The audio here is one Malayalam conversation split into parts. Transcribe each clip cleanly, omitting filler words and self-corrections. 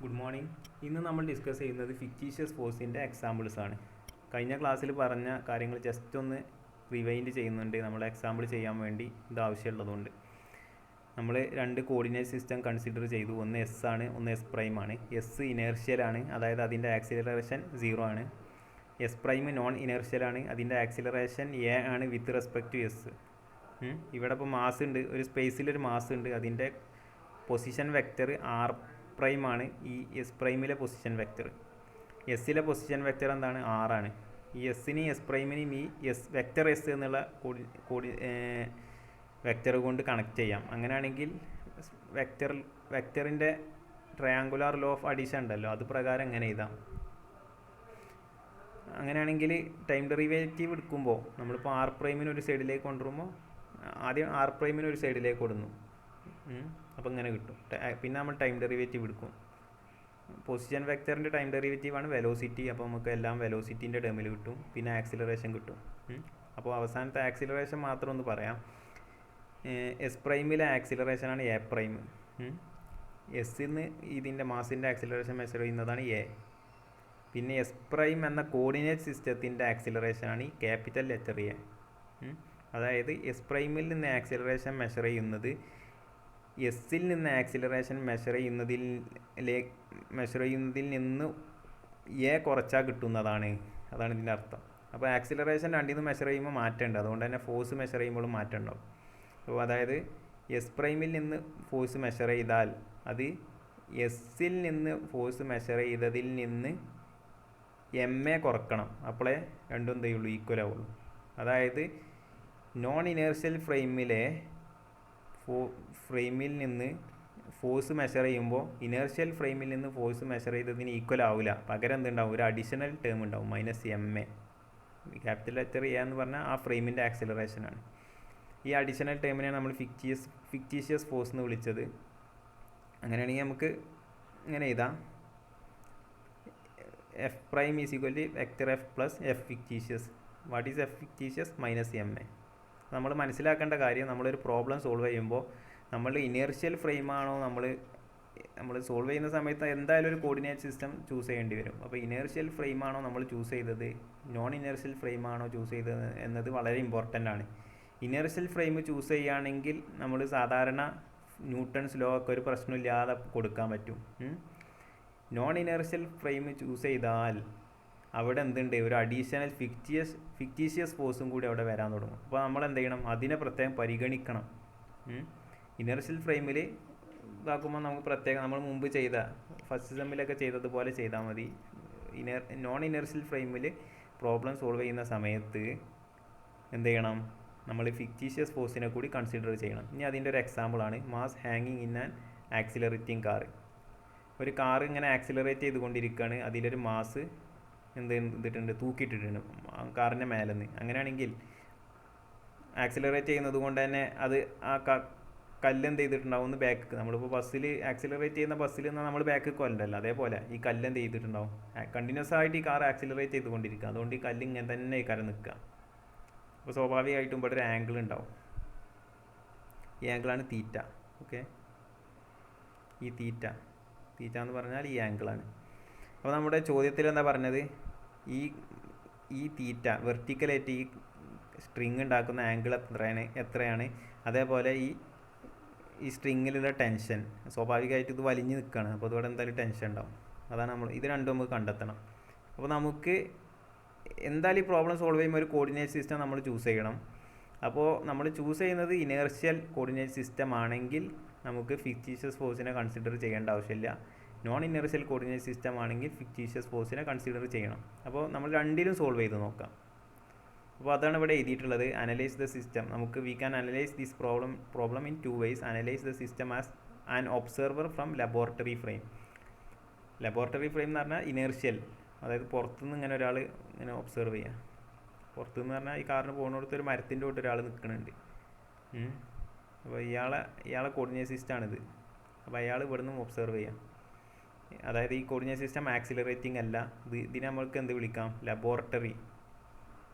Good morning. ഇന്ന് നമ്മൾ ഡിസ്കസ് ചെയ്യുന്നത് ഫിക്റ്റീഷ്യസ് ഫോഴ്സിൻ്റെ എക്സാമ്പിൾസ് ആണ്. കഴിഞ്ഞ ക്ലാസ്സിൽ പറഞ്ഞ കാര്യങ്ങൾ ജസ്റ്റ് ഒന്ന് റിവൈൻഡ് ചെയ്യുന്നുണ്ട് നമ്മൾ എക്സാമ്പിൾ ചെയ്യാൻ വേണ്ടി ഇത് ആവശ്യമുള്ളതുകൊണ്ട്. നമ്മൾ രണ്ട് കോർഡിനേറ്റ് സിസ്റ്റം കൺസിഡർ ചെയ്തു. ഒന്ന് എസ് ആണ്, ഒന്ന് എസ് പ്രൈം ആണ്. എസ് ഇനേർഷ്യലാണ്, അതായത് അതിൻ്റെ ആക്സിലറേഷൻ 0 ആണ്. എസ് പ്രൈം നോൺ ഇനേർഷ്യലാണ്, അതിൻ്റെ ആക്സിലറേഷൻ എ ആണ് വിത്ത് റെസ്പെക്ട് ടു എസ്. ഇവിടെ ഇപ്പോൾ മാസ് ഉണ്ട്, ഒരു സ്പേസിലൊരു മാസ് ഉണ്ട്, അതിൻ്റെ പൊസിഷൻ വെക്റ്റർ ആർ പ്രൈം ആണ്. ഈ എസ് പ്രൈമിലെ പൊസിഷൻ വെക്റ്റർ, എസ്സിലെ പൊസിഷൻ വെക്റ്റർ എന്താണ്? ആറാണ്. ഈ എസ്സിനെയും എസ് പ്രൈമിനെയും ഈ എസ് വെക്റ്റർ എസ് എന്നുള്ള വെക്റ്റർ കൊണ്ട് കണക്ട് ചെയ്യാം. അങ്ങനെയാണെങ്കിൽ വെക്റ്ററിൻ്റെ ട്രയാങ്കുലാർ ലോ ഓഫ് അഡീഷൻ ഉണ്ടല്ലോ, അത് പ്രകാരം എങ്ങനെ എഴുതാം? അങ്ങനെയാണെങ്കിൽ ടൈം ഡെറിവേറ്റീവ് എടുക്കുമ്പോൾ നമ്മളിപ്പോൾ ആർ പ്രൈമിന് ഒരു സൈഡിലേക്ക് കൊണ്ടുവരുമ്പോൾ ആദ്യം ആർ പ്രൈമിന് ഒരു സൈഡിലേക്ക് കൊടുന്നു, അപ്പോൾ ഇങ്ങനെ കിട്ടും. പിന്നെ നമ്മൾ ടൈം ഡെറിവേറ്റീവ് എടുക്കും. പൊസിഷൻ വെക്റ്ററിൻ്റെ ടൈം ഡെറിവേറ്റീവ് ആണ് വെലോസിറ്റി, അപ്പോൾ നമുക്ക് എല്ലാം വെലോസിറ്റീൻ്റെ ടേമിൽ കിട്ടും. പിന്നെ ആക്സിലറേഷൻ കിട്ടും. അപ്പോൾ അവസാനത്തെ ആക്സിലറേഷൻ മാത്രം ഒന്ന് പറയാം. എസ് പ്രൈമിലെ ആക്സിലറേഷനാണ് എ പ്രൈം. എസ്സിന്ന് ഇതിൻ്റെ മാസിൻ്റെ ആക്സിലറേഷൻ മെഷർ ചെയ്യുന്നതാണ് എ. പിന്നെ എസ് പ്രൈം എന്ന കോർഡിനേറ്റ് സിസ്റ്റത്തിൻ്റെ ആക്സിലറേഷനാണ് ഈ ക്യാപിറ്റൽ ലെറ്റർ എ. അതായത് എസ് പ്രൈമിൽ നിന്ന് ആക്സിലറേഷൻ മെഷർ ചെയ്യുന്നത് എസ്സിൽ നിന്ന് ആക്സിലറേഷൻ മെഷർ ചെയ്യുന്നതിൽ നിന്ന് എ കുറച്ചാൽ കിട്ടുന്നതാണ്. അതാണ് ഇതിൻ്റെ അർത്ഥം. അപ്പോൾ ആക്സിലറേഷൻ രണ്ടിൽ നിന്ന് മെഷർ ചെയ്യുമ്പോൾ മാറ്റമുണ്ട്, അതുകൊണ്ട് തന്നെ ഫോഴ്സ് മെഷർ ചെയ്യുമ്പോഴും മാറ്റം ഉണ്ടാവും. അപ്പോൾ അതായത് എസ് പ്രൈമിൽ നിന്ന് ഫോഴ്സ് മെഷർ ചെയ്താൽ അത് എസ്സിൽ നിന്ന് ഫോഴ്സ് മെഷർ ചെയ്തതിൽ നിന്ന് എം എ കുറക്കണം, അപ്പോഴേ രണ്ടും എന്ത് ചെയ്യുള്ളൂ, ഈക്വൽ ആവുള്ളൂ. അതായത് നോൺ ഇനേർഷ്യൽ ഫ്രെയിമിൽ നിന്ന് ഫോഴ്സ് മെഷർ ചെയ്യുമ്പോൾ ഇനേർഷ്യൽ ഫ്രെയിമിൽ നിന്ന് ഫോഴ്സ് മെഷർ ചെയ്തതിന് ഈക്വൽ ആവില്ല. പകരം എന്തുണ്ടാവും? ഒരു അഡീഷണൽ ടേം ഉണ്ടാവും, -ma. ക്യാപിറ്റൽ ലെറ്റർ എ എന്ന് പറഞ്ഞാൽ ആ ഫ്രെയിമിൻ്റെ ആക്സിലറേഷനാണ്. ഈ അഡീഷണൽ ടേമിനെയാണ് നമ്മൾ ഫിക്റ്റീഷ്യസ് ഫോഴ്സ് എന്ന് വിളിച്ചത്. അങ്ങനെയാണെങ്കിൽ നമുക്ക് ഇങ്ങനെ എഴുതാം: F prime is equal to vector F plus F fictitious. What is F fictitious? -ma. നമ്മൾ മനസ്സിലാക്കേണ്ട കാര്യം, നമ്മളൊരു പ്രോബ്ലം സോൾവ് ചെയ്യുമ്പോൾ നമ്മൾ ഇനേർഷ്യൽ ഫ്രെയിമാണോ നമ്മൾ സോൾവ് ചെയ്യുന്ന സമയത്ത് എന്തായാലും ഒരു കോർഡിനേറ്റ് സിസ്റ്റം ചൂസ് ചെയ്യേണ്ടി വരും. അപ്പോൾ ഇനേർഷ്യൽ ഫ്രെയിമാണോ നമ്മൾ ചൂസ് ചെയ്തത്, നോൺ ഇനേർഷ്യൽ ഫ്രെയിമാണോ ചൂസ് ചെയ്തത് എന്നത് വളരെ ഇമ്പോർട്ടൻ്റ് ആണ്. ഇനേർഷ്യൽ ഫ്രെയിം ചൂസ് ചെയ്യുകയാണെങ്കിൽ നമ്മൾ സാധാരണ ന്യൂട്ടൺസ് ലോ ഒക്കെ ഒരു പ്രശ്നമില്ലാതെ കൊടുക്കാൻ പറ്റും. നോൺ ഇനേർഷ്യൽ ഫ്രെയിം ചൂസ് ചെയ്താൽ അവിടെ എന്തുണ്ട്? ഒരു അഡീഷണൽ ഫിക്റ്റീഷ്യസ് ഫോഴ്സും കൂടി അവിടെ വരാൻ തുടങ്ങും. അപ്പോൾ നമ്മൾ എന്ത് ചെയ്യണം? അതിനെ പ്രത്യേകം പരിഗണിക്കണം. ഇനേർഷ്യൽ ഫ്രെയിമിൽ ഇതാക്കുമ്പോൾ നമുക്ക് പ്രത്യേകം നമ്മൾ മുമ്പ് ചെയ്ത ഫസ്റ്റ് സെമ്മിലൊക്കെ ചെയ്തതുപോലെ ചെയ്താൽ മതി. നോൺ ഇനേർഷ്യൽ ഫ്രെയിമിൽ പ്രോബ്ലം സോൾവ് ചെയ്യുന്ന സമയത്ത് എന്ത് ചെയ്യണം? നമ്മൾ ഫിക്റ്റീഷ്യസ് ഫോഴ്സിനെ കൂടി കൺസിഡർ ചെയ്യണം. ഇനി അതിൻ്റെ ഒരു എക്സാമ്പിളാണ് മാസ് ഹാങ്ങിങ് ഇൻ ആൻ ആക്സിലറേറ്റിംഗ് കാർ. ഒരു കാർ ഇങ്ങനെ ആക്സിലറേറ്റ് ചെയ്തുകൊണ്ടിരിക്കുകയാണ്, അതിലൊരു മാസ് ചെയ്തിട്ടുണ്ട്, തൂക്കിയിട്ടിട്ടുണ്ട് കാറിൻ്റെ മേലെ നിന്ന്. അങ്ങനെയാണെങ്കിൽ ആക്സിലറേറ്റ് ചെയ്യുന്നത് കൊണ്ട് തന്നെ അത് ആ കല്ലെന്ത് ചെയ്തിട്ടുണ്ടാവും? ഒന്ന് ബാക്ക്. നമ്മളിപ്പോൾ ബസ്സിൽ ആക്സിലറേറ്റ് ചെയ്യുന്ന ബസ്സിൽ നിന്ന് നമ്മൾ ബാക്ക് കൊല്ലണ്ടല്ലോ, അതേപോലെ ഈ കല്ലെന്ത് ചെയ്തിട്ടുണ്ടാവും? കണ്ടിന്യൂസ് ആയിട്ട് ഈ കാർ ആക്സിലറേറ്റ് ചെയ്തുകൊണ്ടിരിക്കുക, അതുകൊണ്ട് ഈ കല്ല് ഇങ്ങനെ തന്നെ ഈ കാര്യം നിൽക്കുക. അപ്പോൾ സ്വാഭാവികമായിട്ടും ഇവിടെ ഒരു ആംഗിൾ ഉണ്ടാവും. ഈ ആംഗിളാണ് തീറ്റ. ഓക്കെ, ഈ തീറ്റ എന്ന് പറഞ്ഞാൽ ഈ ആംഗിളാണ്. അപ്പോൾ നമ്മുടെ ചോദ്യത്തിൽ എന്താ പറഞ്ഞത്? ഈ തീറ്റ വെർട്ടിക്കലായിട്ട് ഈ സ്ട്രിങ് ഉണ്ടാക്കുന്ന ആംഗിൾ എത്രയാണ്? അതേപോലെ ഈ സ്ട്രിങ്ങിലുള്ള ടെൻഷൻ, സ്വാഭാവികമായിട്ട് ഇത് വലിഞ്ഞ് നിൽക്കുകയാണ്, അപ്പോൾ അതുകൊണ്ട് എന്തായാലും ടെൻഷൻ ഉണ്ടാവും. അതാണ് ഇത് രണ്ടും നമുക്ക് കണ്ടെത്തണം. അപ്പോൾ നമുക്ക് എന്തായാലും ഈ പ്രോബ്ലം സോൾവ് ചെയ്യുമ്പോൾ ഒരു കോർഡിനേറ്റ് സിസ്റ്റം നമ്മൾ ചൂസ് ചെയ്യണം. അപ്പോൾ നമ്മൾ ചൂസ് ചെയ്യുന്നത് ഇനേർഷ്യൽ കോർഡിനേറ്റ് സിസ്റ്റം ആണെങ്കിൽ നമുക്ക് ഫിക്റ്റീഷ്യസ് ഫോഴ്സിനെ കൺസിഡർ ചെയ്യേണ്ട ആവശ്യമില്ല. നോൺ ഇനേർഷ്യൽ കോർഡിനേറ്റ് സിസ്റ്റം ആണെങ്കിൽ ഫിക്റ്റീഷ്യസ് ഫോഴ്സിനെ കൺസിഡർ ചെയ്യണം. അപ്പോൾ നമ്മൾ രണ്ടിലും സോൾവ് ചെയ്ത് നോക്കാം. അപ്പോൾ അതാണ് ഇവിടെ എഴുതിയിട്ടുള്ളത്. Analyse the system. നമുക്ക് we can analyse this problem in 2 ways. Analyse the system as an observer from laboratory frame. Laboratory frame എന്ന് പറഞ്ഞാൽ ഇനേർഷ്യൽ, അതായത് പുറത്തുനിന്ന് ഇങ്ങനെ ഒരാൾ ഇങ്ങനെ ഒബ്സർവ് ചെയ്യുക. പുറത്തുനിന്ന് പറഞ്ഞാൽ ഈ കാറിന് പോകുന്നിടത്ത് ഒരു മരത്തിൻ്റെ തൊട്ട് ഒരാൾ നിൽക്കുന്നുണ്ട്. അപ്പോൾ ഇയാളെ കോർഡിനേറ്റ് സിസ്റ്റമാണിത്. അപ്പോൾ അയാൾ ഇവിടെ നിന്ന് ഒബ്സർവ് ചെയ്യാം. അതായത് ഈ കോർഡിനേറ്റ് സിസ്റ്റം ആക്സിലറേറ്റിംഗ് അല്ല, ഇതിനെ നമ്മൾക്ക് എന്ത് വിളിക്കാം? ലബോറട്ടറി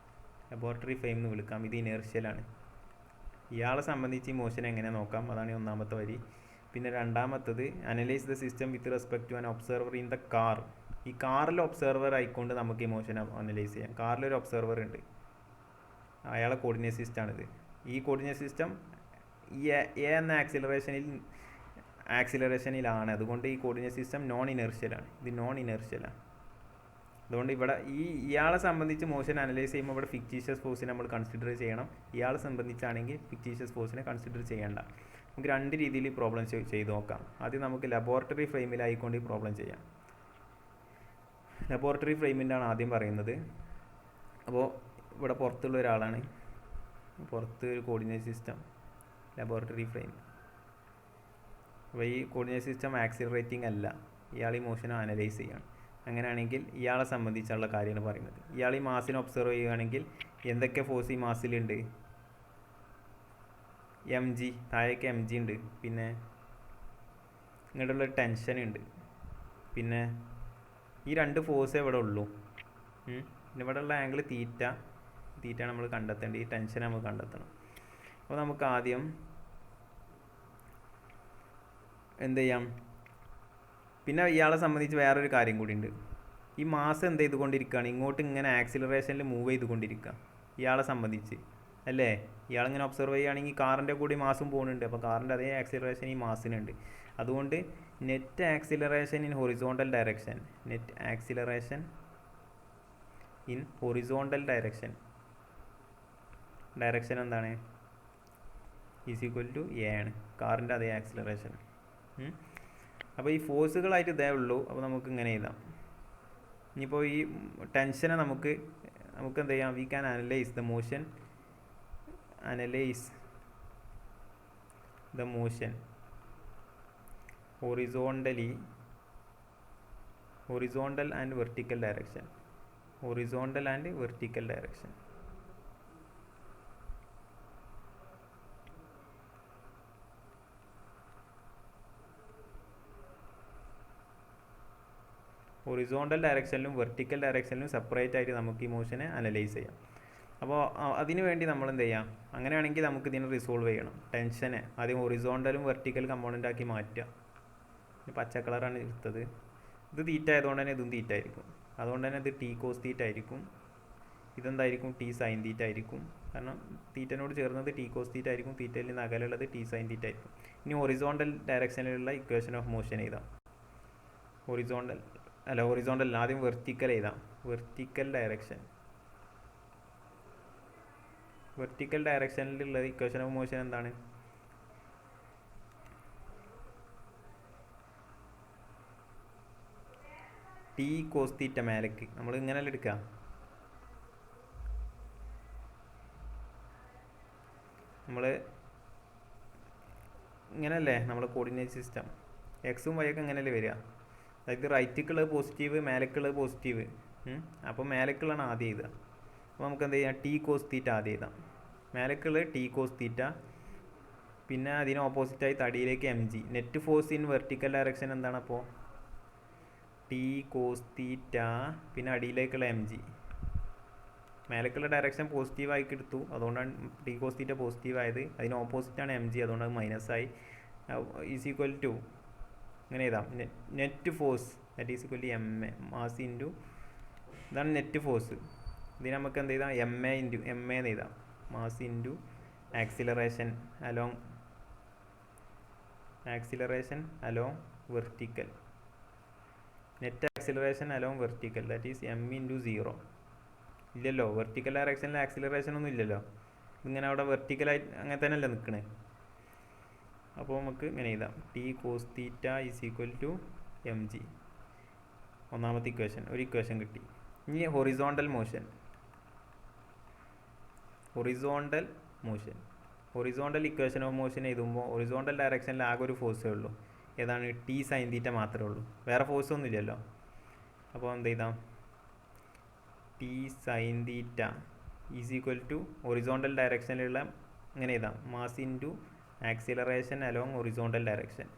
ഫ്രെയിം എന്ന് വിളിക്കാം. ഇത് ഇനേർഷ്യലാണ്. ഇയാളെ സംബന്ധിച്ച് ഈ മോഷൻ എങ്ങനെ നോക്കാം? അതാണ് ഒന്നാമത്തെ വരി. പിന്നെ രണ്ടാമത്തത് analyse the system with respect to an observer in the car. ഈ കാറിൽ ഒബ്സർവർ ആയിക്കൊണ്ട് നമുക്ക് ഇമോഷൻ അനലൈസ് ചെയ്യാം. കാറിലൊരു ഒബ്സർവർ ഉണ്ട്, അയാളെ കോർഡിനേറ്റ് സിസ്റ്റമാണിത്. ഈ കോർഡിനേറ്റ് സിസ്റ്റം എ എന്ന ആക്സിലറേഷനിലാണ്. അതുകൊണ്ട് ഈ കോർഡിനേറ്റ് സിസ്റ്റം നോൺ ഇനേർഷ്യലാണ്. ഇത് നോൺ ഇനേർഷ്യലാണ്. അതുകൊണ്ട് ഇവിടെ ഇയാളെ സംബന്ധിച്ച് മോഷൻ അനലൈസ് ചെയ്യുമ്പോൾ ഇവിടെ ഫിക്റ്റീഷ്യസ് ഫോഴ്സിനെ നമ്മൾ കൺസിഡർ ചെയ്യണം. ഇയാളെ സംബന്ധിച്ചാണെങ്കിൽ ഫിക്റ്റീഷ്യസ് ഫോഴ്സിനെ കൺസിഡർ ചെയ്യേണ്ട. നമുക്ക് രണ്ട് രീതിയിൽ ഈ പ്രോബ്ലം ചെയ്ത് നോക്കാം. ആദ്യം നമുക്ക് ലബോറട്ടറി ഫ്രെയിമിലായിക്കൊണ്ട് ഈ പ്രോബ്ലം ചെയ്യാം. ലബോറട്ടറി ഫ്രെയിമിൻ്റെ ആണ് ആദ്യം പറയുന്നത്. അപ്പോൾ ഇവിടെ പുറത്തുള്ള ഒരാളാണ്, പുറത്ത് ഒരു കോർഡിനേറ്റ് സിസ്റ്റം, ലബോറട്ടറി ഫ്രെയിം. അപ്പോൾ ഈ കോർഡിനേറ്റ് സിസ്റ്റം ആക്സിലറേറ്റിംഗ് അല്ല, ഇയാൾ ഈ മോഷനെ അനലൈസ് ചെയ്യണം. അങ്ങനെയാണെങ്കിൽ ഇയാളെ സംബന്ധിച്ചുള്ള കാര്യമാണ് പറയുന്നത്. ഇയാൾ ഈ മാസിനെ ഒബ്സർവ് ചെയ്യുകയാണെങ്കിൽ എന്തൊക്കെ ഫോഴ്സ് ഈ മാസിലുണ്ട്? mg, താഴേക്ക് mg ഉണ്ട്, പിന്നെ ഇങ്ങോട്ടുള്ള ടെൻഷൻ ഉണ്ട്, പിന്നെ ഈ രണ്ട് ഫോഴ്സേ ഇവിടെ ഉള്ളൂ. പിന്നെ ഇവിടെ ഉള്ള ആംഗിൾ തീറ്റ നമ്മൾ കണ്ടെത്തേണ്ടത്, ഈ ടെൻഷൻ നമുക്ക് കണ്ടെത്തണം. അപ്പോൾ നമുക്ക് ആദ്യം എന്ത് ചെയ്യാം? പിന്നെ ഇയാളെ സംബന്ധിച്ച് വേറൊരു കാര്യം കൂടി ഉണ്ട്. ഈ മാസ് എന്ത് ചെയ്തുകൊണ്ടിരിക്കുകയാണ്? ഇങ്ങോട്ട് ഇങ്ങനെ ആക്സിലറേഷനിൽ മൂവ് ചെയ്തുകൊണ്ടിരിക്കുക ഇയാളെ സംബന്ധിച്ച്, അല്ലേ? ഇയാളിങ്ങനെ ഒബ്സർവ് ചെയ്യുകയാണെങ്കിൽ കാറിൻ്റെ കൂടി മാസും പോകുന്നുണ്ട്. അപ്പോൾ കാറിൻ്റെ അതേ ആക്സിലറേഷൻ ഈ മാസിനുണ്ട്. അതുകൊണ്ട് net acceleration in horizontal direction, net acceleration in horizontal direction എന്താണ്? ഈസ് ഈക്വൽ ടു എ ആണ്, കാറിൻ്റെ അതേ ആക്സിലറേഷൻ. അപ്പോൾ ഈ ഫോഴ്സുകളായിട്ട് ഇതേ ഉള്ളൂ. അപ്പോൾ നമുക്ക് ഇങ്ങനെ എഴുതാം. ഇനിയിപ്പോൾ ഈ ടെൻഷനെ നമുക്ക് എന്ത് ചെയ്യാം? We can analyse the motion, horizontal and vertical direction. Horizontal ഡയറക്ഷനിലും വെർട്ടിക്കൽ ഡയറക്ഷനിലും സെപ്പറേറ്റ് ആയിട്ട് നമുക്ക് ഈ മോഷനെ അനലൈസ് ചെയ്യാം. അപ്പോൾ അതിനു വേണ്ടി നമ്മൾ എന്ത് ചെയ്യാം? അങ്ങനെയാണെങ്കിൽ നമുക്ക് ഇതിനെ റിസോൾവ് ചെയ്യണം. ടെൻഷനെ ആദ്യം ഹൊറിസോണ്ടലും വെർട്ടിക്കൽ കമ്പോണൻ്റ് ആക്കി മാറ്റുക. പച്ച കളറാണ് എടുത്തത്. ഇത് തീറ്റ ആയതുകൊണ്ട് തന്നെ ഇതും തീറ്റ ആയിരിക്കും. അതുകൊണ്ട് തന്നെ ഇത് ടി കോസ് തീറ്റ ആയിരിക്കും. ഇതെന്തായിരിക്കും? ടി സൈൻ തീറ്റ ആയിരിക്കും. കാരണം തീറ്റനോട് ചേർന്നത് ടി കോസ് തീറ്റ ആയിരിക്കും. തീറ്റയിൽ നിന്ന് അകലുള്ളത് ടി സൈൻ തീറ്റ ആയിരിക്കും. ഇനി ഹൊറിസോണ്ടൽ ഡയറക്ഷനിലുള്ള ഇക്വേഷൻ ഓഫ് മോഷൻ എഴുതാം. ഹൊറിസോണ്ടൽ ആദ്യം വെർട്ടിക്കൽ എഴുതാം. വെർട്ടിക്കൽ ഡയറക്ഷനിലുള്ള ഇക്വേഷൻ ഓഫ് മോഷൻ എന്താണ്? ടി കോസ് തീറ്റ മേലേക്ക് നമ്മൾ ഇങ്ങനെയല്ല എടുക്കുക. നമ്മൾ ഇങ്ങനെയല്ലേ നമ്മൾ കോർഡിനേറ്റ് സിസ്റ്റം, എക്സും വൈയൊക്കെ ഇങ്ങനെയല്ലേ വരിക. അതായത് റൈറ്റിക്കുള്ളത് പോസിറ്റീവ്, മേലേക്കുള്ളത് പോസിറ്റീവ്. അപ്പോൾ മേലേക്കുള്ളതാണ് ആദ്യം എഴുതുക. അപ്പോൾ നമുക്ക് എന്ത് ചെയ്യാം? ടി കോസ് തീറ്റ ആദ്യം എഴുതാം. മേലേക്കുള്ളത് ടി കോസ് തീറ്റ, പിന്നെ അതിന് ഓപ്പോസിറ്റായി തടിയിലേക്ക് mg. Net force in vertical direction എന്താണ്? അപ്പോൾ ടി കോസ് തീറ്റ, പിന്നെ അടിയിലേക്കുള്ള mg. മേലേക്കുള്ള ഡയറക്ഷൻ പോസിറ്റീവായി എടുത്തു, അതുകൊണ്ടാണ് ടി കോസ് തീറ്റ പോസിറ്റീവ് ആയത്. അതിന് ഓപ്പോസിറ്റാണ് mg, അതുകൊണ്ട് അത് മൈനസായി. ഈസ് ഈക്വൽ ടു ഇങ്ങനെ എഴുതാം. Net force that is equal to M A mass into, ഇതാണ് നെറ്റ് ഫോഴ്സ്. ഇതിന് നമുക്ക് എന്ത് ചെയ്താൽ? എം എ എന്ന് എഴുതാം. Mass into acceleration along vertical. Net acceleration along vertical that is M into 0. ഇല്ലല്ലോ, വെർട്ടിക്കൽ ഡയറക്ഷനിൽ ആക്സിലറേഷൻ ഒന്നും ഇല്ലല്ലോ. ഇങ്ങനെ അവിടെ വെർട്ടിക്കലായി അങ്ങനെ തന്നെയല്ലേ നിൽക്കണേ. അപ്പോൾ നമുക്ക് ഇങ്ങനെ എഴുതാം. T cos theta is equal to mg. ഒന്നാമത്തെ ഇക്വേഷൻ, ഒരു ഇക്വേഷൻ കിട്ടി. ഇനി ഹൊറിസോണ്ടൽ ഇക്വേഷൻ ഓഫ് മോഷൻ എഴുതുമ്പോൾ ഹൊറിസോണ്ടൽ ഡയറക്ഷനിൽ ആകെ ഒരു ഫോഴ്സേ ഉള്ളൂ. ഏതാണ്? ടി സൈൻ തീറ്റ മാത്രമേ ഉള്ളൂ, വേറെ ഫോഴ്സ് ഒന്നും ഇല്ലല്ലോ. അപ്പോൾ എന്ത് ചെയ്താം? T sine theta is equal to horizontal ഡയറക്ഷനിലുള്ള ഇങ്ങനെ എഴുതാം. Mass into acceleration along horizontal direction,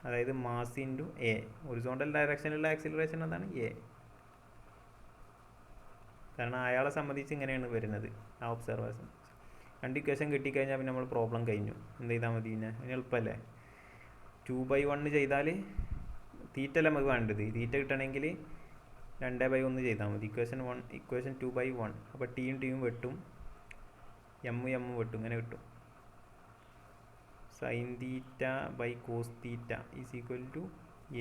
അതായത് മാസ് ഇൻറ്റു എ. ഹൊറിസോണ്ടൽ ഡയറക്ഷനിലുള്ള ആക്സിലറേഷൻ എന്താണ്? എ. കാരണം അയാളെ സംബന്ധിച്ച് ഇങ്ങനെയാണ് വരുന്നത്, ആ ഒബ്സർവേഴ്സ്. 2 ഇക്വേഷൻ കിട്ടിക്കഴിഞ്ഞാൽ പിന്നെ നമ്മൾ പ്രോബ്ലം കഴിഞ്ഞു. എന്ത് ചെയ്താൽ മതി? പിന്നെ എളുപ്പമല്ലേ? 2/1 ചെയ്താൽ തീറ്റല്ല നമുക്ക് വേണ്ടത്. തീറ്റ കിട്ടണമെങ്കിൽ 2/1 ചെയ്താൽ മതി. ഇക്വേഷൻ 2/1. അപ്പോൾ ടിയും ടിയും വെട്ടും, എമ്മും വെട്ടും, ഇങ്ങനെ കിട്ടും. Sine theta by cos theta is equal to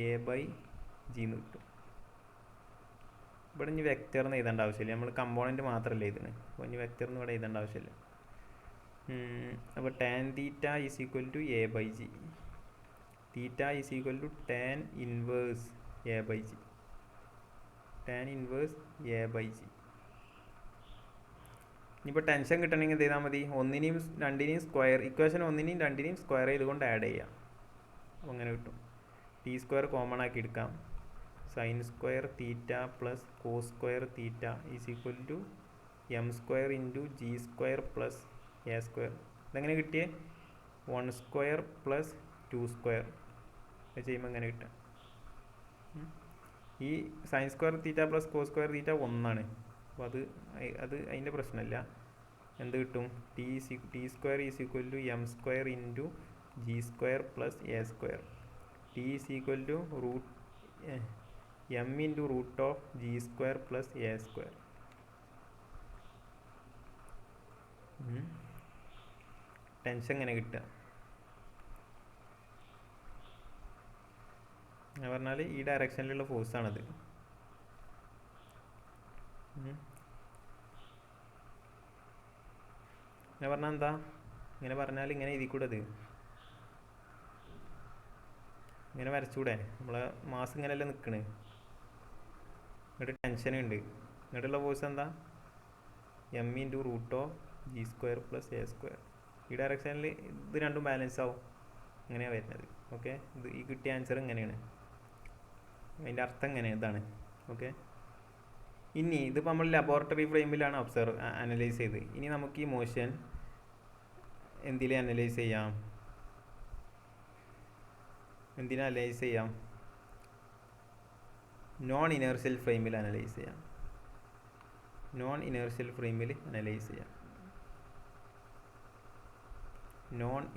a/g എന്ന് കിട്ടും. ഇവിടെ ഇനി വെക്റ്റർ എന്ന് എഴുതേണ്ട ആവശ്യമില്ല, നമ്മൾ കമ്പോണൻറ്റ് മാത്രമല്ലേ എഴുതുന്നത്. അപ്പോൾ ഇനി വെക്റ്റർ എന്ന് ഇവിടെ എഴുതേണ്ട ആവശ്യമില്ല. അപ്പോൾ tan theta is equal to a/g. Theta is equal to tan inverse a/g. Tan inverse a/g. ഇനിയിപ്പോൾ ടെൻഷൻ കിട്ടണമെങ്കിൽ എന്ത് ചെയ്താൽ മതി? 1നെയും 2നെയും സ്ക്വയർ, ഇക്വേഷൻ 1നെയും 2നെയും സ്ക്വയർ ചെയ്തുകൊണ്ട് ആഡ് ചെയ്യാം. അപ്പോൾ അങ്ങനെ കിട്ടും. t² കോമൺ ആക്കി എടുക്കാം. Sine square theta plus cos square theta is equal to m² into g² plus a². ഇതെങ്ങനെ കിട്ടിയേ? 1² പ്ലസ് 2² അത് ചെയ്യുമ്പോൾ ഇങ്ങനെ കിട്ടുക. ഈ sine square theta plus cos square theta 1 ആണ്. അപ്പോൾ അത് അതിൻ്റെ പ്രശ്നമില്ല. എന്ത് കിട്ടും? t² is equal to m² into g² plus a². t is equal to m into root of g² plus a². Tension എങ്ങനെ കിട്ടുക എന്ന് പറഞ്ഞാൽ ഈ ഡയറക്ഷനിലുള്ള ഫോഴ്സാണത്. ഇങ്ങനെ പറഞ്ഞാൽ എന്താ? ഇങ്ങനെ പറഞ്ഞാൽ ഇങ്ങനെ എഴുതിക്കൂടെ? അത് ഇങ്ങനെ വരച്ചൂടെ? നമ്മളെ മാസ് ഇങ്ങനെയല്ലേ നിൽക്കണേ. എന്നിട്ട് ടെൻഷനുണ്ട്. എന്നിട്ടുള്ള ഫോഴ്സ് എന്താ? m into root of g² plus a². ഈ ഡയറക്ഷനിൽ ഇത് രണ്ടും ബാലൻസ് ആവും. ഇങ്ങനെയാണ് വരുന്നത്. ഓക്കെ, ഈ കിട്ടിയ ആൻസർ ഇങ്ങനെയാണ്. അതിൻ്റെ അർത്ഥം ഇങ്ങനെ ഇതാണ്. ഓക്കെ, ഇനി ഇതിപ്പോൾ നമ്മൾ ലബോറട്ടറി ഫ്രെയിമിലാണ് അനലൈസ് ചെയ്ത്. ഇനി നമുക്ക് ഈ മോഷൻ എന്തിൽ അനലൈസ് ചെയ്യാം? നോൺ ഇനേർഷ്യൽ ഫ്രെയിമിൽ അനലൈസ് ചെയ്യാം. Non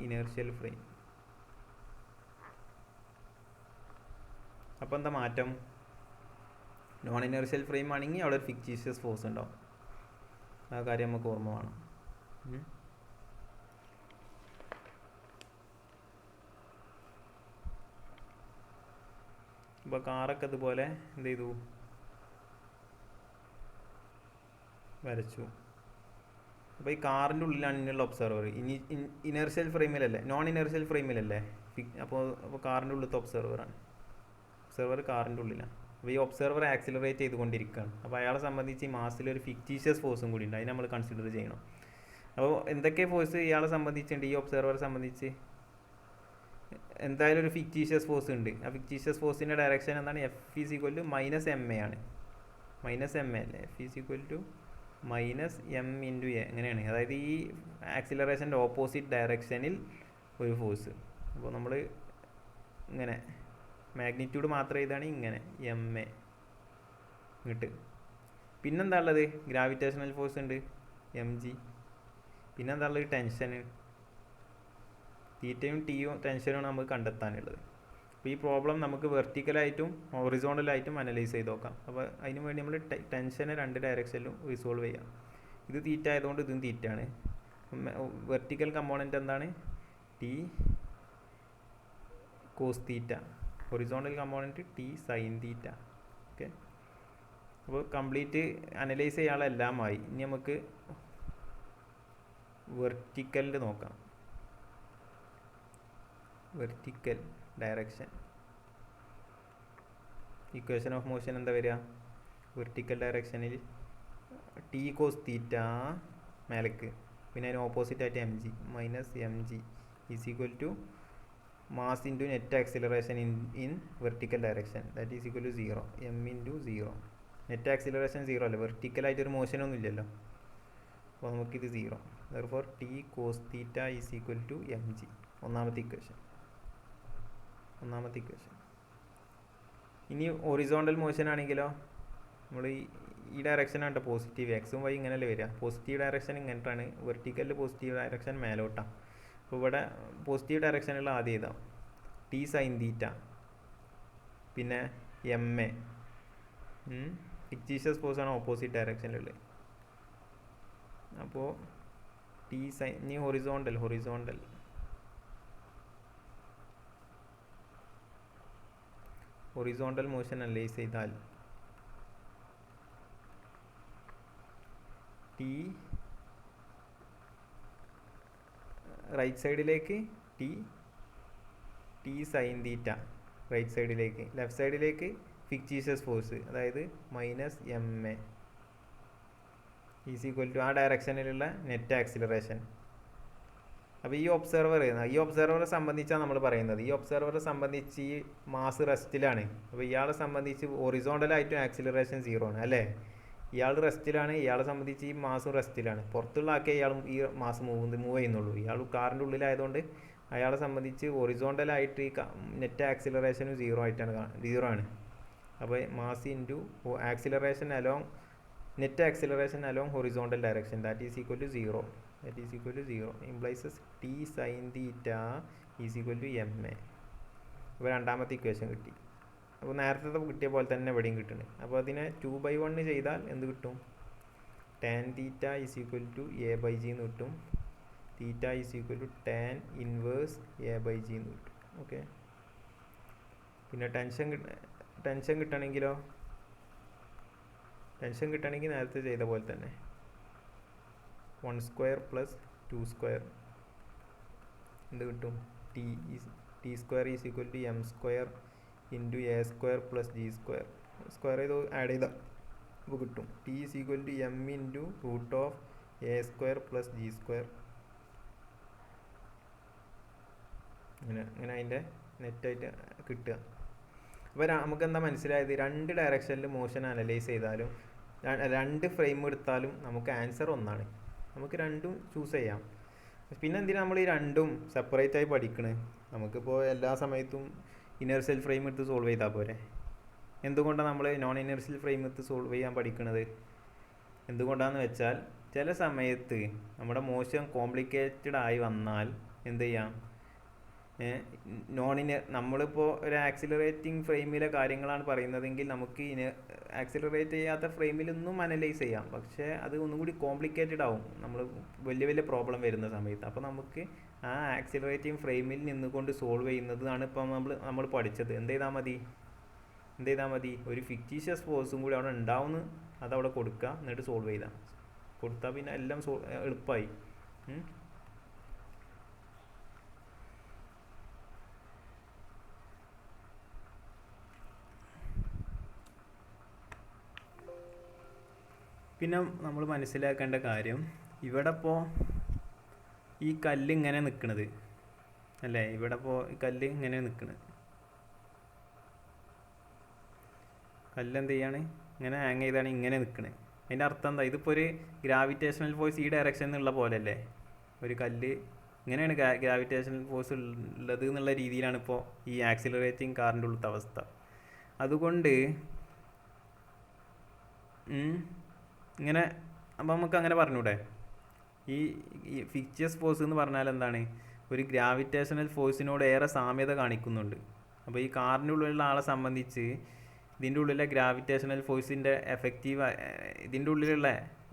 inertial frame. അപ്പോൾ എന്താ മാറ്റം? നോൺ ഇനേർഷ്യൽ ഫ്രെയിം ആണെങ്കിൽ അവിടെ ഒരു ഫിക്റ്റീഷ്യസ് ഫോഴ്സ് ഉണ്ടാവും. ആ കാര്യം നമുക്ക് ഓർമ്മ വേണം. ഇപ്പോൾ കാറൊക്കെ അതുപോലെ എന്ത് ചെയ്തു? വരച്ചു. അപ്പോൾ ഈ കാറിൻ്റെ ഉള്ളിലാണ് ഇതിനുള്ള ഒബ്സർവർ. ഇനേർഷ്യൽ ഫ്രെയിമിലല്ലേ, നോൺ ഇനേർഷ്യൽ ഫ്രെയിമിലല്ലേ. അപ്പോൾ കാറിൻ്റെ ഉള്ളിലത്തെ ഒബ്സർവർ കാറിൻ്റെ ഉള്ളിലാണ്. അപ്പോൾ ഈ ഒബ്സർവർ ആക്സിലറേറ്റ് ചെയ്തുകൊണ്ടിരിക്കുകയാണ്. അപ്പോൾ അയാളെ സംബന്ധിച്ച് ഈ മാസിലൊരു ഫിക്റ്റീഷ്യസ് ഫോഴ്സും കൂടി ഉണ്ട്. അതിന് നമ്മൾ കൺസിഡർ ചെയ്യണം. അപ്പോൾ എന്തൊക്കെ ഫോഴ്സ് ഇയാളെ സംബന്ധിച്ചുണ്ട്? ഈ ഒബ്സർവറെ സംബന്ധിച്ച് എന്തായാലും ഒരു ഫിക്റ്റീഷ്യസ് ഫോഴ്സ് ഉണ്ട്. ആ ഫിക്റ്റീഷ്യസ് ഫോഴ്സിൻ്റെ ഡയറക്ഷൻ എന്താണ്? F is equal to -ma ആണ്. -ma അല്ലേ? F is equal to -m into a. അങ്ങനെയാണ്. അതായത് ഈ ആക്സിലറേഷൻ്റെ ഓപ്പോസിറ്റ് ഡയറക്ഷനിൽ ഒരു ഫോഴ്സ്. അപ്പോൾ നമ്മൾ ഇങ്ങനെ മാഗ്നിറ്റ്യൂഡ് മാത്രം ഇതാണ് ഇങ്ങനെ ma ഇങ്ങോട്ട്. പിന്നെന്താ ഉള്ളത്? ഗ്രാവിറ്റേഷണൽ ഫോഴ്സ് ഉണ്ട് mg. പിന്നെന്താ ഉള്ളത്? ടെൻഷന്. തീറ്റയും ടിയും ടെൻഷനുമാണ് നമുക്ക് കണ്ടെത്താനുള്ളത്. അപ്പോൾ ഈ പ്രോബ്ലം നമുക്ക് വെർട്ടിക്കലായിട്ടും ഹൊറിസോണ്ടലായിട്ടും അനലൈസ് ചെയ്ത് നോക്കാം. അപ്പോൾ അതിന് വേണ്ടി നമ്മൾ ടെൻഷനെ 2 ഡയറക്ഷനിലും റിസോൾവ് ചെയ്യാം. ഇത് തീറ്റ ആയതുകൊണ്ട് ഇതും തീറ്റയാണ്. വെർട്ടിക്കൽ കമ്പോണൻറ്റ് എന്താണ്? T cos theta. Horizontal component T sine theta. Okay, അപ്പോൾ കംപ്ലീറ്റ് അനലൈസ് ചെയ്യാനുള്ളതെല്ലാമായി. ഇനി നമുക്ക് വെർട്ടിക്കലിൽ നോക്കാം. Vertical direction equation of motion എന്താ വരിക? വെർട്ടിക്കൽ ഡയറക്ഷനിൽ ടി കോസ് തീറ്റ മേലക്ക്, പിന്നെ അതിന് ഓപ്പോസിറ്റ് ആയിട്ട് -mg is equal to mass into net acceleration in vertical direction that is equal to 0. m into 0. Net acceleration 0 അല്ലേ? വെർട്ടിക്കലായിട്ടൊരു മോഷനൊന്നും ഇല്ലല്ലോ. അപ്പോൾ നമുക്കിത് 0. therefore T cos theta is equal to mg. ഒന്നാമത്തെ ഇക്വേഷൻ. ഇനി ഹൊറിസോണ്ടൽ മോഷൻ ആണെങ്കിലോ, നമ്മൾ ഈ ഡയറക്ഷനാണ് പോസിറ്റീവ്, എക്സും വൈ ഇങ്ങനെയല്ലേ വരിക. പോസിറ്റീവ് ഡയറക്ഷൻ ഇങ്ങനത്താണ്, വെർട്ടിക്കലിൽ പോസിറ്റീവ് ഡയറക്ഷൻ മേലോട്ടാണ്. അപ്പോൾ ഇവിടെ പോസിറ്റീവ് ഡയറക്ഷനുള്ള ആദ്യം എഴുതാം, ടി സൈൻ തീറ്റ, പിന്നെ എം എ. ഫിക്റ്റീഷ്യസ് ഫോഴ്സാണ് ഓപ്പോസിറ്റ് ഡയറക്ഷനിലുള്ളത്. അപ്പോൾ ടി സൈൻ, ഇനി ഹൊറിസോണ്ടൽ മോഷൻ അനലൈസ് ചെയ്താൽ ടി റൈറ്റ് സൈഡിലേക്ക് ടി സൈൻ തീറ്റ റൈറ്റ് സൈഡിലേക്ക്, ലെഫ്റ്റ് സൈഡിലേക്ക് ഫിക്റ്റീഷ്യസ് ഫോഴ്സ്, അതായത് minus m a is equal to ആ ഡയറക്ഷനിലുള്ള നെറ്റ് ആക്സിലറേഷൻ. അപ്പോൾ ഈ ഒബ്സർവറെ സംബന്ധിച്ചാണ് നമ്മൾ പറയുന്നത്. ഈ ഒബ്സർവറെ സംബന്ധിച്ച് ഈ മാസ് റെസ്റ്റിലാണ്. അപ്പോൾ ഇയാളെ സംബന്ധിച്ച് ഹൊറിസോണ്ടലായിട്ടും ആക്സിലറേഷൻ 0 ആണ് അല്ലേ. ഇയാൾ റെസ്റ്റിലാണ്, ഇയാളെ സംബന്ധിച്ച് ഈ മാസും റെസ്റ്റിലാണ്. പുറത്തുള്ള ആക്കിയ ഇയാളും ഈ മാസ് മൂവ് ചെയ്യുന്നുള്ളൂ. ഇയാൾ കാറിൻ്റെ ഉള്ളിലായതുകൊണ്ട് അയാളെ സംബന്ധിച്ച് ഹൊറിസോണ്ടലായിട്ട് ഈ നെറ്റ് ആക്സിലറേഷനും 0 ആണ്. അപ്പോൾ mass into acceleration along net acceleration along horizontal direction that is equal to 0 implies T sine theta is equal to M a. അപ്പോൾ രണ്ടാമത്തെ ഇക്വേഷൻ കിട്ടി. അപ്പോൾ നേരത്തെ കിട്ടിയ പോലെ തന്നെ ഇവിടെയും കിട്ടുന്നത്. അപ്പോൾ അതിനെ 2/1 ചെയ്താൽ എന്ത് കിട്ടും? Tan theta is equal to a/g എന്ന് കിട്ടും. Theta is equal to tan inverse a/g എന്ന് കിട്ടും. ഓക്കെ. പിന്നെ ടെൻഷൻ കിട്ടണമെങ്കിലോ, നേരത്തെ ചെയ്ത പോലെ തന്നെ 1² + 2² എന്ത് കിട്ടും? t² is equal to m² into a² + g². Square ചെയ്ത് ആഡ് ചെയ്താൽ അപ്പോൾ കിട്ടും t is equal to m into √a² + g². അങ്ങനെ അതിൻ്റെ നെറ്റായിട്ട് കിട്ടുക. അപ്പോൾ നമുക്ക് എന്താ മനസ്സിലായത്? രണ്ട് ഡയറക്ഷനിൽ മോഷൻ അനലൈസ് ചെയ്താലും രണ്ട് ഫ്രെയിം എടുത്താലും നമുക്ക് ആൻസർ ഒന്നാണ്. നമുക്ക് രണ്ടും ചൂസ് ചെയ്യാം. പിന്നെ എന്തിനാണ് നമ്മൾ ഈ രണ്ടും സെപ്പറേറ്റ് ആയി പഠിക്കണത്? നമുക്കിപ്പോൾ എല്ലാ സമയത്തും ഇനേർഷ്യൽ ഫ്രെയിം എടുത്ത് സോൾവ് ചെയ്താൽ പോരെ. എന്തുകൊണ്ടാണ് നമ്മൾ നോൺ ഇനേർഷ്യൽ ഫ്രെയിം എടുത്ത് സോൾവ് ചെയ്യാൻ പഠിക്കണത്? എന്തുകൊണ്ടാണെന്ന് വെച്ചാൽ ചില സമയത്ത് നമ്മുടെ മോഷൻ കോംപ്ലിക്കേറ്റഡ് ആയി വന്നാൽ എന്ത് ചെയ്യാം, നമ്മളിപ്പോൾ ഒരു ആക്സിലറേറ്റിംഗ് ഫ്രെയിമിലെ കാര്യങ്ങളാണ് പറയുന്നതെങ്കിൽ നമുക്ക് ആക്സിലറേറ്റ് ചെയ്യാത്ത ഫ്രെയിമിലൊന്നും അനലൈസ് ചെയ്യാം. പക്ഷേ അത് ഒന്നും കൂടി കോംപ്ലിക്കേറ്റഡ് ആവും നമ്മൾ വലിയ പ്രോബ്ലം വരുന്ന സമയത്ത്. അപ്പോൾ നമുക്ക് ആ ആക്സിലറേറ്റിംഗ് ഫ്രെയിമിൽ നിന്നുകൊണ്ട് സോൾവ് ചെയ്യുന്നതാണ് ഇപ്പം നമ്മൾ പഠിച്ചത്. എന്ത് ചെയ്താൽ മതി? ഒരു ഫിക്റ്റീഷ്യസ് ഫോഴ്സും കൂടി അവിടെ ഉണ്ടാവുമെന്ന് അതവിടെ കൊടുക്കുക, എന്നിട്ട് സോൾവ് കൊടുത്താൽ പിന്നെ എല്ലാം എളുപ്പമായി. പിന്നെ നമ്മൾ മനസ്സിലാക്കേണ്ട കാര്യം, ഇവിടെ ഇപ്പോൾ ഈ കല്ല് ഇങ്ങനെ നിൽക്കണത് അല്ലേ, ഇവിടെ ഇപ്പോൾ ഈ കല്ല് ഇങ്ങനെ നിൽക്കണത്, കല്ല് എന്ത് ചെയ്യാണ്, ഇങ്ങനെ ഹാങ് ചെയ്താണ് ഇങ്ങനെ നിൽക്കണത്. അതിൻ്റെ അർത്ഥം എന്താ? ഇതിപ്പോൾ ഒരു ഗ്രാവിറ്റേഷണൽ ഫോഴ്സ് ഈ ഡയറക്ഷനിൽ നിന്നുള്ള പോലെ അല്ലേ, ഒരു കല്ല് ഇങ്ങനെയാണ് ഗ്രാവിറ്റേഷണൽ ഫോഴ്സ് ഉള്ളത് എന്നുള്ള രീതിയിലാണ് ഇപ്പോൾ ഈ ആക്സിലറേറ്റിംഗ് കാറിൻ്റെ ഉള്ളത്തെ അവസ്ഥ. അതുകൊണ്ട് ഇങ്ങനെ അപ്പോൾ നമുക്ക് അങ്ങനെ പറഞ്ഞൂടെ, ഈ ഫിക്റ്റിയസ് ഫോഴ്സ് എന്ന് പറഞ്ഞാൽ എന്താണ്? ഒരു ഗ്രാവിറ്റേഷണൽ ഫോഴ്സിനോട് ഏറെ സാമ്യത കാണിക്കുന്നുണ്ട്. അപ്പോൾ ഈ കാറിൻ്റെ ഉള്ളിലുള്ള ആളെ സംബന്ധിച്ച് ഇതിൻ്റെ ഉള്ളിലെ ഗ്രാവിറ്റേഷണൽ ഫോഴ്സിൻ്റെ ഇതിൻ്റെ ഉള്ളിലുള്ള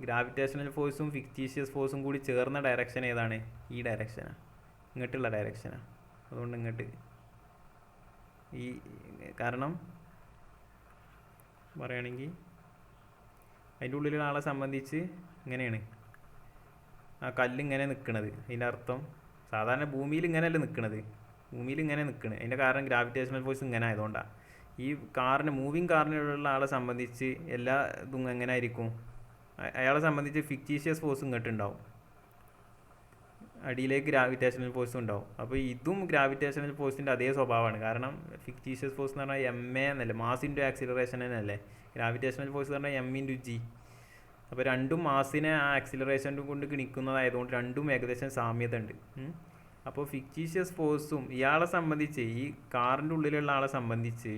ഗ്രാവിറ്റേഷണൽ ഫോഴ്സും ഫിക്റ്റീഷ്യസ് ഫോഴ്സും കൂടി ചേർന്ന ഡയറക്ഷൻ ഏതാണ്? ഈ ഡയറക്ഷനാണ്, ഇങ്ങോട്ടുള്ള ഡയറക്ഷനാണ്. അതുകൊണ്ട് ഇങ്ങോട്ട് ഈ കാരണം പറയുകയാണെങ്കിൽ അതിൻ്റെ ഉള്ളിലുള്ള ആളെ സംബന്ധിച്ച് ഇങ്ങനെയാണ് ആ കല്ല് ഇങ്ങനെ നിൽക്കുന്നത്. അതിൻ്റെ അർത്ഥം സാധാരണ ഭൂമിയിൽ ഇങ്ങനെയല്ല നിൽക്കുന്നത്, ഭൂമിയിൽ ഇങ്ങനെ നിൽക്കുന്നത്. അതിൻ്റെ കാരണം ഗ്രാവിറ്റേഷണൽ ഫോഴ്സ് ഇങ്ങനെ ആയതുകൊണ്ടാണ്. ഈ മൂവിങ് കാറിനുള്ള ആളെ സംബന്ധിച്ച് എല്ലാ ഇതും എങ്ങനെ ആയിരിക്കും? അയാളെ സംബന്ധിച്ച് ഫിക്റ്റീഷ്യസ് ഫോഴ്സ് ഇങ്ങോട്ടുണ്ടാവും, അടിയിലേക്ക് ഗ്രാവിറ്റേഷണൽ ഫോഴ്സും ഉണ്ടാവും. അപ്പോൾ ഇതും ഗ്രാവിറ്റേഷണൽ ഫോഴ്സിൻ്റെ അതേ സ്വഭാവമാണ്. കാരണം ഫിക്റ്റീഷ്യസ് ഫോഴ്സ് എന്ന് പറഞ്ഞാൽ m എന്നല്ലേ, മാസ് ഇൻറ്റു ആക്സിലറേഷൻ എന്നല്ലേ. ഗ്രാവിറ്റേഷണൽ ഫോഴ്സ് എന്ന് പറഞ്ഞാൽ m ഇൻറ്റു g. അപ്പോൾ രണ്ടും മാസിനെ ആ ആക്സിലറേഷൻ കൊണ്ട് ഗണിക്കുന്നതായതുകൊണ്ട് രണ്ടും ഏകദേശം സാമ്യത ഉണ്ട്. അപ്പോൾ ഫിക്റ്റീഷ്യസ് ഫോഴ്സും ഇയാളെ സംബന്ധിച്ച്, ഈ കാറിൻ്റെ ഉള്ളിലുള്ള ആളെ സംബന്ധിച്ച്,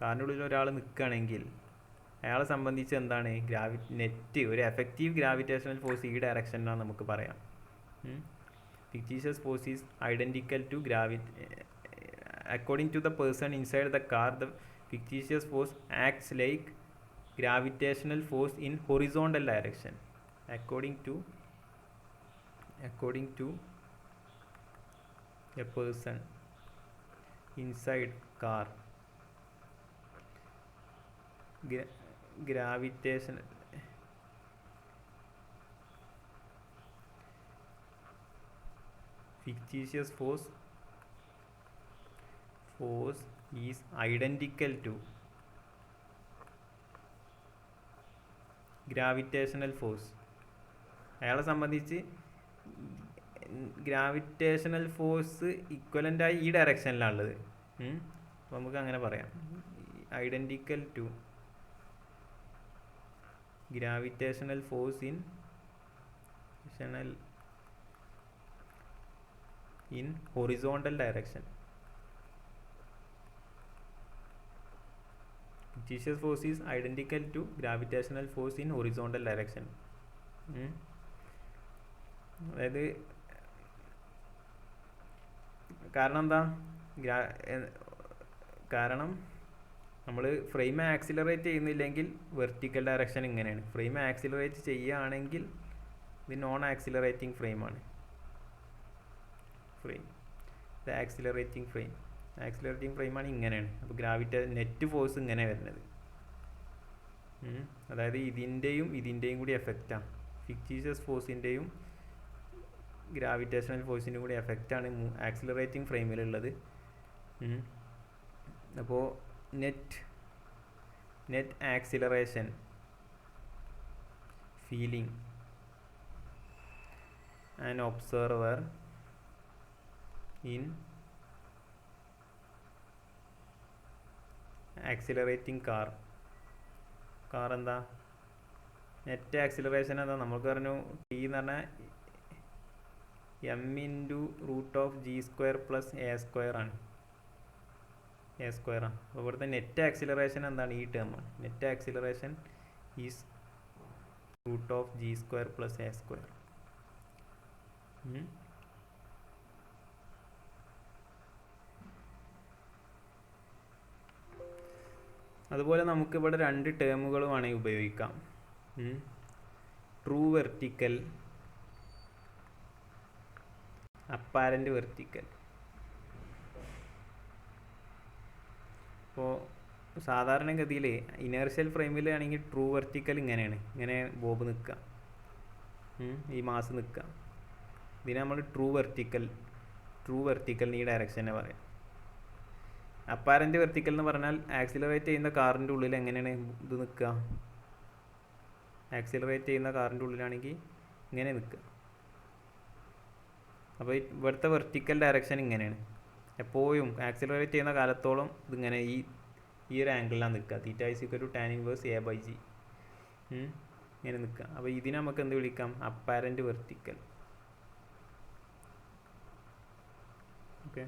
കാറിൻ്റെ ഉള്ളിൽ ഒരാൾ നിൽക്കുകയാണെങ്കിൽ അയാളെ സംബന്ധിച്ച് എന്താണ് നെറ്റ് ഒരു എഫക്റ്റീവ് ഗ്രാവിറ്റേഷണൽ ഫോഴ്സ് ഈ ഡയറക്ഷനിലാണ് നമുക്ക് പറയാം. fictitious force is identical to according to the person inside the car, the fictitious force acts like gravitational force in horizontal direction. According to a person inside car, gravitational fictitious force is identical to gravitational force. അയാളെ സംബന്ധിച്ച് ഗ്രാവിറ്റേഷണൽ ഫോഴ്സ് ഇക്വലൻ്റായി ഈ ഡയറക്ഷനിലാണുള്ളത്. അപ്പോൾ നമുക്ക് അങ്ങനെ പറയാം, identical to gravitational force in horizontal direction. Fictitious force is identical to gravitational force in horizontal direction. അതായത് കാരണം എന്താ, കാരണം നമ്മൾ ഫ്രെയിം ആക്സിലറേറ്റ് ചെയ്യുന്നില്ലെങ്കിൽ വെർട്ടിക്കൽ ഡയറക്ഷൻ ഇങ്ങനെയാണ്. ഫ്രെയിം ആക്സിലറേറ്റ് ചെയ്യുകയാണെങ്കിൽ ഇത് നോൺ ആക്സിലറേറ്റിംഗ് ഫ്രെയിമാണ്. ഇത് ആക്സിലറേറ്റിംഗ് ഫ്രെയിമാണ് ഇങ്ങനെയാണ്. അപ്പോൾ നെറ്റ് ഫോഴ്സ് ഇങ്ങനെ വരുന്നത്. അതായത് ഇതിൻ്റെയും കൂടി എഫക്റ്റാണ്. ഫിക്റ്റീഷ്യസ് ഫോഴ്സിൻ്റെയും ഗ്രാവിറ്റേഷണൽ ഫോഴ്സിൻ്റെയും കൂടി എഫക്റ്റാണ് ആക്സിലറേറ്റിംഗ് ഫ്രെയിമിലുള്ളത്. അപ്പോൾ net acceleration feeling and observer in accelerating car എന്താ, നെറ്റ് ആക്സിലറേഷൻ എന്താ നമുക്ക് പറഞ്ഞു, ടി എന്ന് പറഞ്ഞാൽ m/√g² + a² ആണ്. അപ്പോൾ ഇവിടുത്തെ നെറ്റ് ആക്സിലറേഷൻ എന്താണ്, ഈ ടേമാണ്. Net acceleration is √g² + a². അതുപോലെ നമുക്കിവിടെ രണ്ട് ടേമുകൾ വേണമെങ്കിൽ ഉപയോഗിക്കാം. True vertical, apparent vertical. അപ്പോൾ സാധാരണഗതിയിൽ ഇനേർഷ്യൽ ഫ്രെയിമിലാണെങ്കിൽ ട്രൂ വെർട്ടിക്കൽ ഇങ്ങനെ ബോബ് നിൽക്കുക, ഈ മാസ് നിൽക്കുക. ഇതിനെ നമ്മൾ ട്രൂ വെർട്ടിക്കൽ ഈ ഡയറക്ഷനെ പറയാം. അപ്പാരൻ്റ് വെർട്ടിക്കൽ എന്ന് പറഞ്ഞാൽ ആക്സിലറേറ്റ് ചെയ്യുന്ന കാറിൻ്റെ ഉള്ളിൽ എങ്ങനെയാണ് ഇത് നിൽക്കുക, ആക്സിലറേറ്റ് ചെയ്യുന്ന കാറിൻ്റെ ഉള്ളിലാണെങ്കിൽ ഇങ്ങനെ നിൽക്കുക. അപ്പോൾ ഇവിടുത്തെ വെർട്ടിക്കൽ ഡയറക്ഷൻ ഇങ്ങനെയാണ്. എപ്പോഴും ആക്സിലറേറ്റ് ചെയ്യുന്ന കാലത്തോളം ഇതിങ്ങനെ ഈ ഒരു ആംഗിളിലാണ് നിൽക്കുക. θ = tan inverse a/g ഇങ്ങനെ നിൽക്കുക. അപ്പോൾ ഇതിനെ നമുക്ക് എന്ത് വിളിക്കാം, അപ്പാരൻ്റ് വെർട്ടിക്കൽ. ഓക്കെ.